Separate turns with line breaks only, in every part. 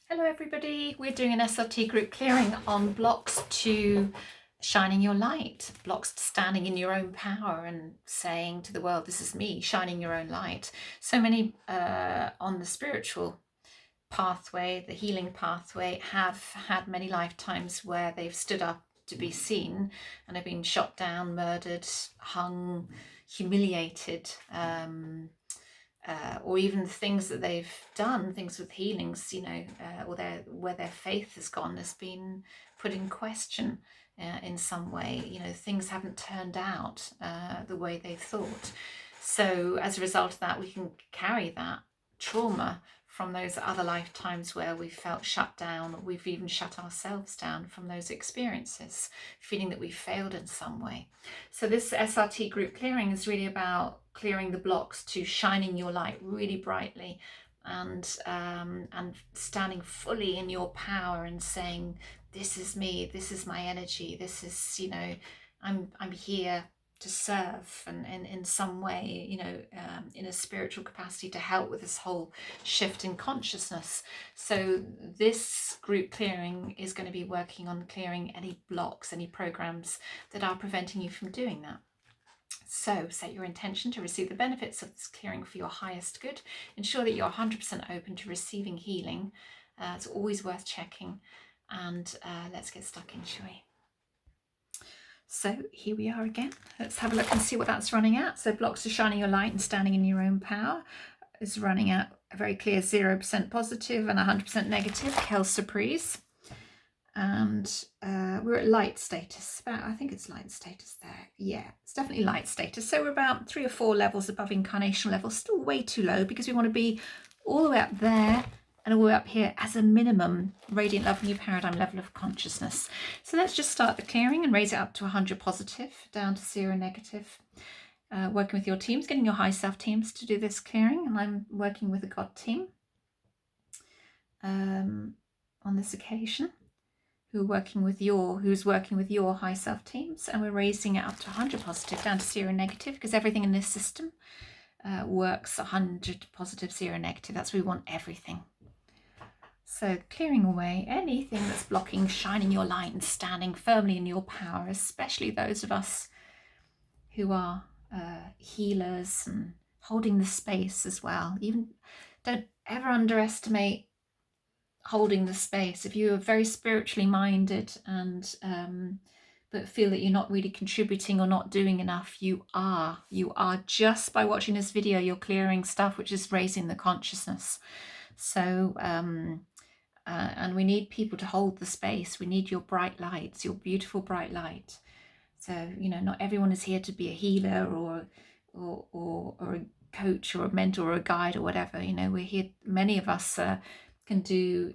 Hello everybody, we're doing an SRT group clearing on blocks to shining your light, blocks to standing in your own power and saying to the world, this is me, shining your own light. So many on the spiritual pathway, the healing pathway, have had many lifetimes where they've stood up to be seen and have been shot down, murdered, hung, humiliated, or even things that they've done, things with healings, or where their faith has gone has been put in question in some way. Things haven't turned out the way they thought. So as a result of that, we can carry that trauma from those other lifetimes where we felt shut down, or we've even shut ourselves down from those experiences, feeling that we failed in some way. So this SRT group clearing is really about clearing the blocks to shining your light really brightly and standing fully in your power and saying, this is me, this is my energy, this is, I'm here to serve and in some way, in a spiritual capacity to help with this whole shift in consciousness. So this group clearing is going to be working on clearing any blocks, any programs that are preventing you from doing that. So set your intention to receive the benefits of this clearing for your highest good. Ensure that you're 100% open to receiving healing. It's always worth checking. And let's get stuck in, shall we? So here we are again. Let's have a look and see what that's running at. So blocks to shining your light and standing in your own power is running at a very clear 0% positive and 100% negative. Quelle surprise. And we're at light status. I think it's light status there. Yeah, it's definitely light status. So we're about 3 or 4 levels above incarnation level. Still way too low because we want to be all the way up there and all the way up here as a minimum radiant love new paradigm level of consciousness. So let's just start the clearing and raise it up to 100 positive, down to 0 negative. Working with your teams, getting your high self teams to do this clearing, and I'm working with a God team on this occasion, who's working with your high self teams, and we're raising it up to 100 positive, down to 0 negative, because everything in this system works 100 positive, 0 negative. That's where we want everything. So clearing away anything that's blocking shining your light and standing firmly in your power, especially those of us who are healers and holding the space as well. Even don't ever underestimate holding the space. If you are very spiritually minded and but feel that you're not really contributing or not doing enough, you are just by watching this video. You're clearing stuff which is raising the consciousness. So and we need people to hold the space. We need your bright lights, your beautiful bright light. So not everyone is here to be a healer or a coach or a mentor or a guide or whatever. We're here, many of us can do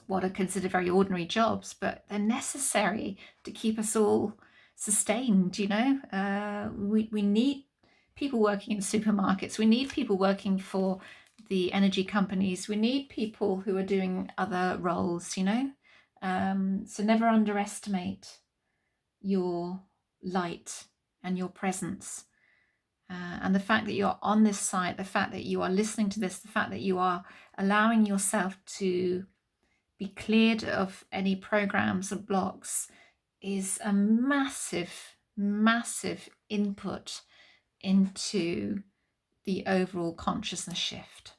what are considered very ordinary jobs, but they're necessary to keep us all sustained. We need people working in supermarkets, we need people working for the energy companies, we need people who are doing other roles. So never underestimate your light and your presence. And the fact that you're on this site, the fact that you are listening to this, the fact that you are allowing yourself to be cleared of any programs or blocks is a massive, massive input into the overall consciousness shift.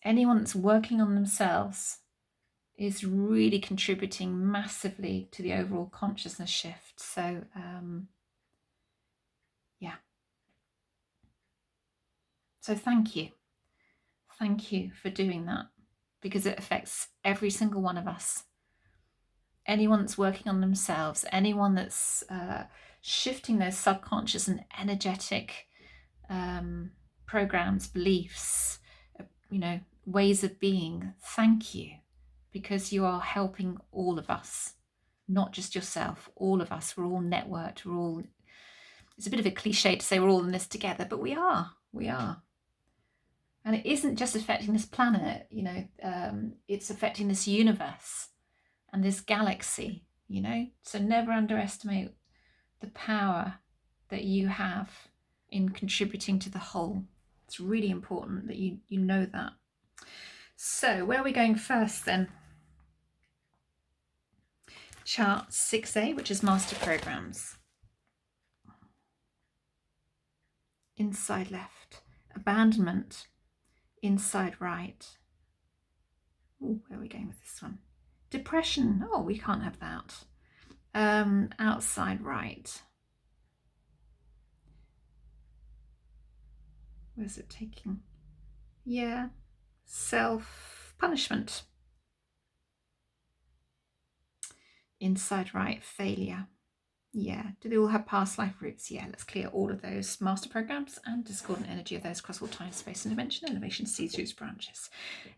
Anyone that's working on themselves is really contributing massively to the overall consciousness shift. So yeah. So thank you for doing that, because it affects every single one of us. Anyone that's working on themselves, anyone that's shifting those subconscious and energetic programs, beliefs, ways of being, thank you, because you are helping all of us, not just yourself, all of us. We're all networked, it's a bit of a cliche to say we're all in this together, but we are. And it isn't just affecting this planet, it's affecting this universe and this galaxy, So never underestimate the power that you have in contributing to the whole. It's It's really important that you know that. So where are we going first then? Chart 6A, which is master programs. Inside left. Abandonment. Inside right. Ooh, where are we going with this one? Depression. Oh, we can't have that. Outside right. Where's it taking? Yeah. Self-punishment. Inside right. Failure. Yeah. Do they all have past life roots? Yeah. Let's clear all of those master programs and discordant energy of those across all time, space, and dimension, elevation, seeds, roots, branches.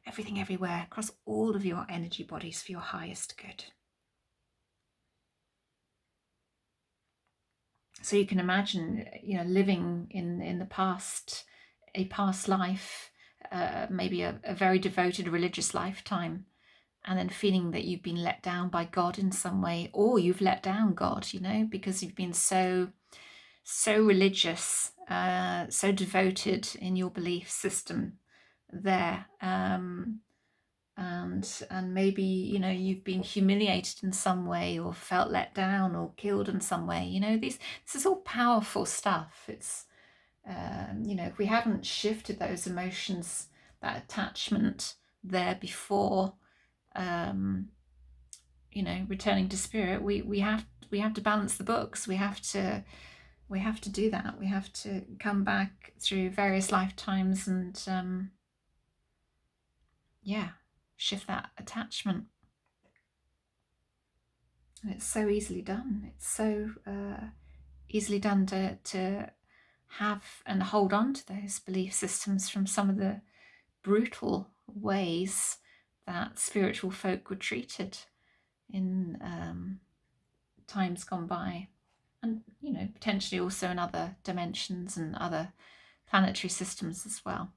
Everything, everywhere, across all of your energy bodies for your highest good. So you can imagine, living in the past, a past life, maybe a very devoted religious lifetime, and then feeling that you've been let down by God in some way, or you've let down God, because you've been so religious, so devoted in your belief system there. And maybe you've been humiliated in some way, or felt let down, or killed in some way. This is all powerful stuff. It's if we haven't shifted those emotions, that attachment there before, returning to spirit, we have to balance the books. We have to do that. We have to come back through various lifetimes and shift that attachment. And it's so easily done. It's so easily done to have and hold on to those belief systems from some of the brutal ways that spiritual folk were treated in times gone by, and potentially also in other dimensions and other planetary systems as well.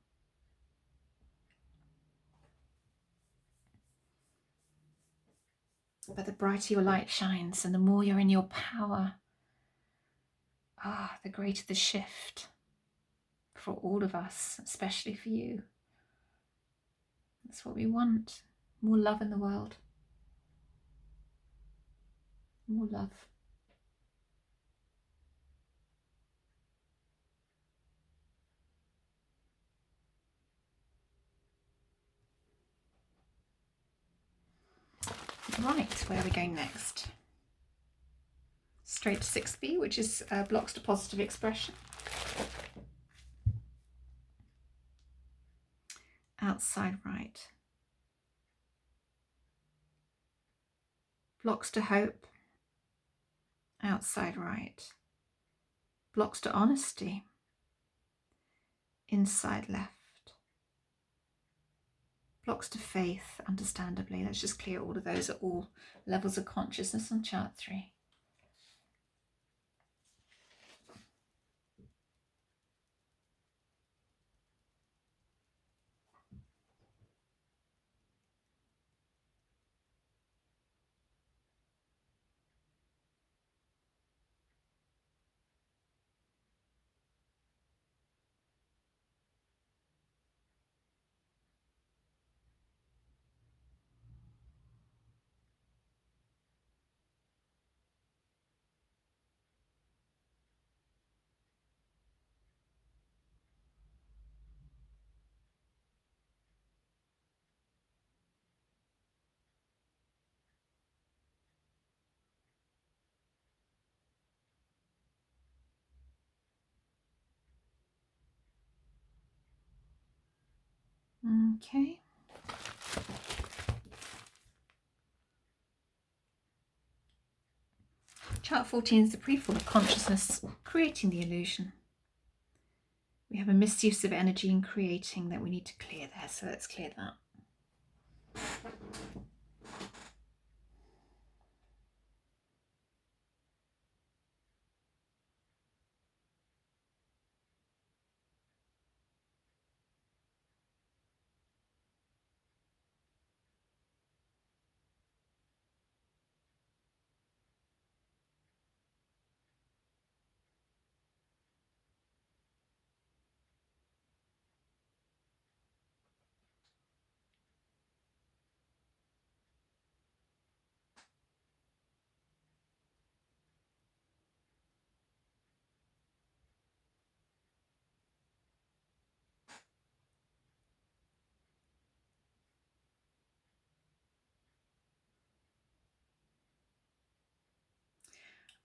But the brighter your light shines and the more you're in your power, the greater the shift for all of us, especially for you. That's what we want. More love in the world. More love. Right, where are we going next? Straight to 6B, which is blocks to positive expression. Outside right. Blocks to hope. Outside right. Blocks to honesty. Inside left. Blocks to faith, understandably. Let's just clear all of those at all levels of consciousness on chart 3. Okay. Chart 14 is the pre-fall of consciousness, creating the illusion. We have a misuse of energy in creating that we need to clear there, so let's clear that.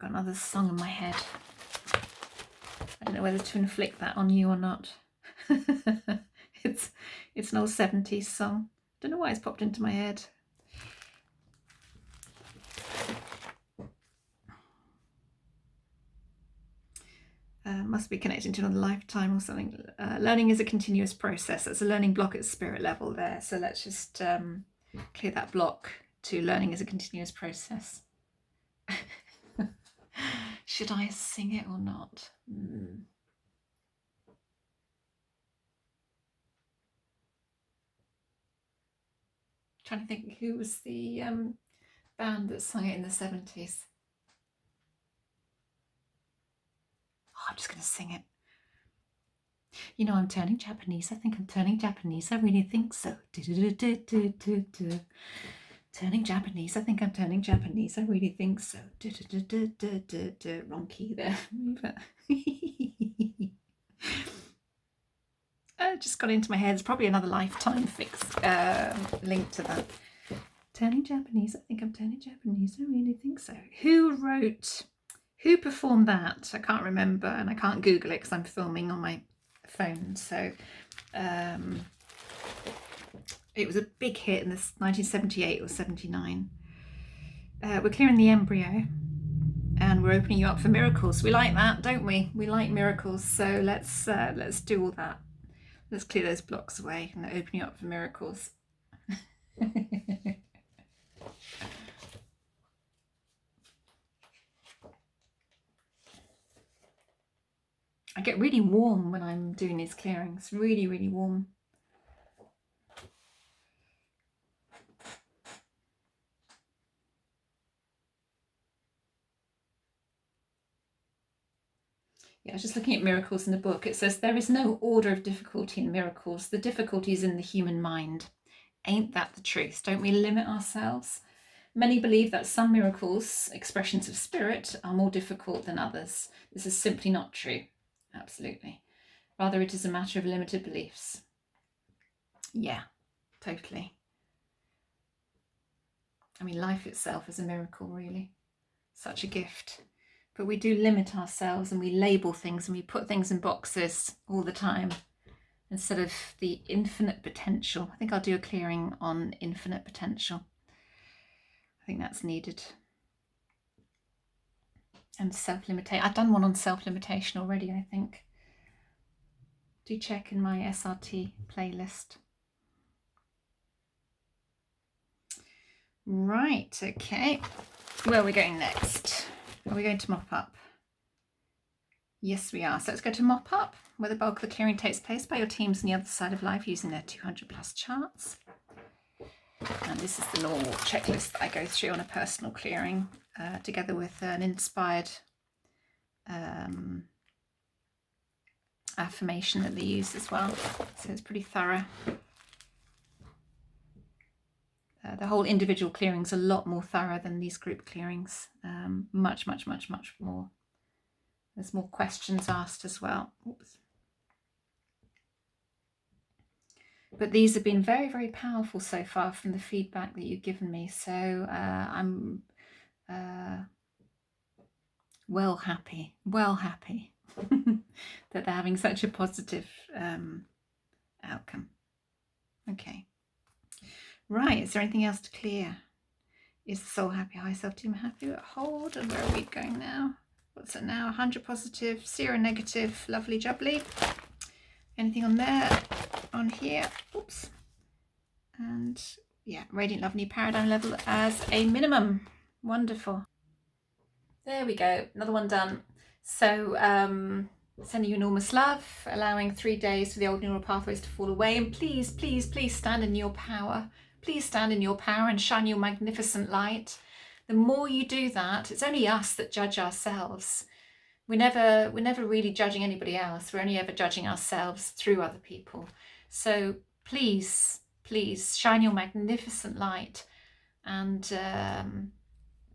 got another song in my head. I don't know whether to inflict that on you or not. It's an old 70s song. Don't know why it's popped into my head. Must be connecting to another lifetime or something. Learning is a continuous process. That's a learning block at spirit level there. So let's just clear that block to learning is a continuous process. Should I sing it or not? Trying to think who was the band that sang it in the 70s. Oh, I'm just going to sing it. You know, I'm turning Japanese. I think I'm turning Japanese. I really think so. Turning Japanese. I think I'm turning Japanese. I really think so. Wrong key there. Just got into my head. It's probably another lifetime link to that. Turning Japanese. I think I'm turning Japanese. I really think so. Who performed that? I can't remember, and I can't Google it because I'm filming on my phone. So it was a big hit in this 1978 or 79. We're clearing the embryo and we're opening you up for miracles. We like that, don't we? We like miracles. So let's do all that. Let's clear those blocks away and open you up for miracles. I get really warm when I'm doing these clearings, really, really warm. Yeah, I was just looking at miracles in the book. It says there is no order of difficulty in miracles. The difficulty is in the human mind. Ain't that the truth? Don't we limit ourselves? Many believe that some miracles, expressions of spirit, are more difficult than others. This is simply not true. Absolutely. Rather, it is a matter of limited beliefs. Yeah, totally. I mean, life itself is a miracle, really. Such a gift. But we do limit ourselves and we label things and we put things in boxes all the time instead of the infinite potential. I think I'll do a clearing on infinite potential. I think that's needed. And self-limitation. I've done one on self-limitation already, I think. Do check in my SRT playlist. Right, okay. Where are we going next? Are we going to mop up? Yes, we are. So let's go to mop up, where the bulk of the clearing takes place by your teams on the other side of life using their 200 plus charts. And this is the normal checklist that I go through on a personal clearing, together with an inspired affirmation that they use as well. So it's pretty thorough. The whole individual clearing's a lot more thorough than these group clearings. Much, much, much, much more. There's more questions asked as well. Oops. But these have been very, very powerful so far from the feedback that you've given me. So I'm well happy that they're having such a positive outcome. Okay. Right, is there anything else to clear? Is the soul happy? High self-team happy? Hold, and where are we going now? What's it now? 100 positive, 0 negative, lovely jubbly. Anything on there? On here? Oops. And yeah, radiant love, new paradigm level as a minimum. Wonderful. There we go, another one done. So sending you enormous love, allowing 3 days for the old neural pathways to fall away, and please, please, please stand in your power. Please stand in your power and shine your magnificent light. The more you do that, it's only us that judge ourselves. We're never really judging anybody else. We're only ever judging ourselves through other people. So please, please shine your magnificent light and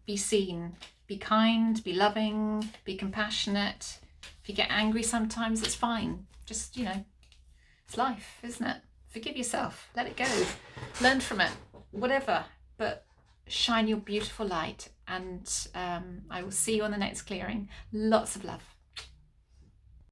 be seen. Be kind, be loving, be compassionate. If you get angry sometimes, it's fine. Just, it's life, isn't it? Forgive yourself, let it go, learn from it, whatever. But shine your beautiful light, and I will see you on the next clearing. Lots of love.